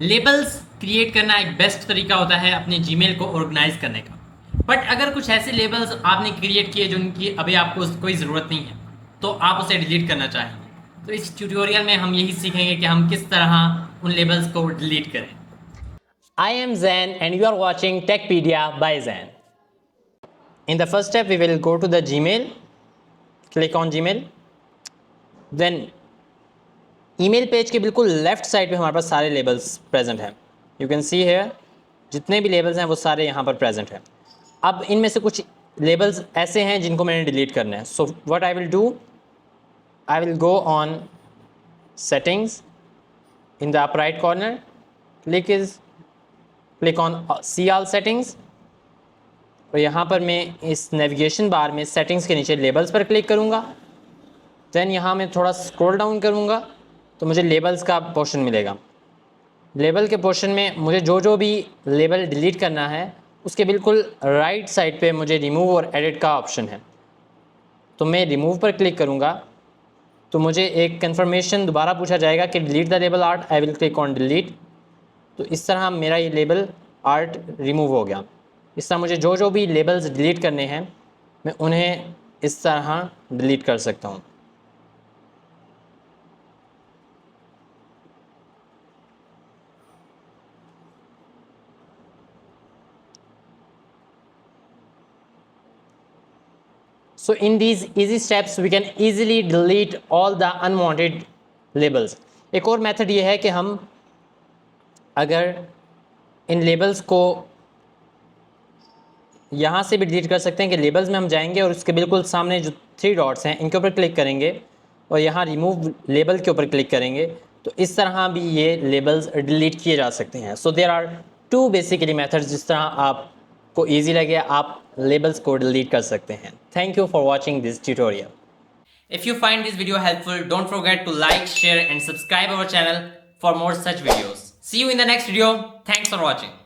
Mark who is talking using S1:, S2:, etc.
S1: Labels create करना एक best तरीका होता है अपने जीमेल को ऑर्गेनाइज करने का। बट अगर कुछ ऐसे लेबल्स आपने क्रिएट किए जिनकी अभी आपको कोई ज़रूरत नहीं है तो आप उसे डिलीट करना चाहेंगे, तो इस ट्यूटोरियल में हम यही सीखेंगे कि हम किस तरह उन लेबल्स को डिलीट करें।
S2: I am Zain and you are watching Techpedia by Zain. In the first step, we will go to the Gmail, click on Gmail. Then email page के बिल्कुल लेफ्ट साइड पे हमारे पास सारे लेबल्स प्रेजेंट हैं। You can see here जितने भी labels हैं वो सारे यहाँ पर प्रेजेंट हैं। अब इनमें से कुछ लेबल्स ऐसे हैं जिनको मैंने डिलीट करना है। So what I will do, I will go on settings in the up right corner, click on see all settings और यहाँ पर मैं इस नेविगेशन बार में सेटिंग्स के नीचे लेबल्स पर क्लिक करूँगा। देन यहाँ मैं थोड़ा स्क्रॉल डाउन करूँगा तो मुझे लेबल्स का पोर्शन मिलेगा। लेबल के पोर्शन में मुझे जो भी लेबल डिलीट करना है उसके बिल्कुल राइट साइड पे मुझे रिमूव और एडिट का ऑप्शन है। तो मैं रिमूव पर क्लिक करूँगा तो मुझे एक कंफर्मेशन दोबारा पूछा जाएगा कि delete the label art. I will click on delete. तो इस तरह मेरा ये लेबल आर्ट रिमूव हो गया। इस तरह मुझे जो भी लेबल्स डिलीट करने हैं मैं उन्हें इस तरह डिलीट कर सकता हूँ। So in these easy steps we can easily delete all the unwanted labels. एक और मेथड ये है कि हम अगर इन लेबल्स को यहाँ से भी डिलीट कर सकते हैं कि लेबल्स में हम जाएंगे और उसके बिल्कुल सामने जो 3 डॉट्स हैं इनके ऊपर क्लिक करेंगे और यहाँ रिमूव लेबल के ऊपर क्लिक करेंगे तो इस तरह भी ये लेबल्स डिलीट किए जा सकते हैं। So there are 2 basically methods जिस तरह आपको ईजी लगे आप लेबल्स को डिलीट कर सकते हैं। Thank you for watching this tutorial.
S1: If you find this video helpful, don't forget to like, share and subscribe our channel for more such videos. See you in the next video. Thanks for watching.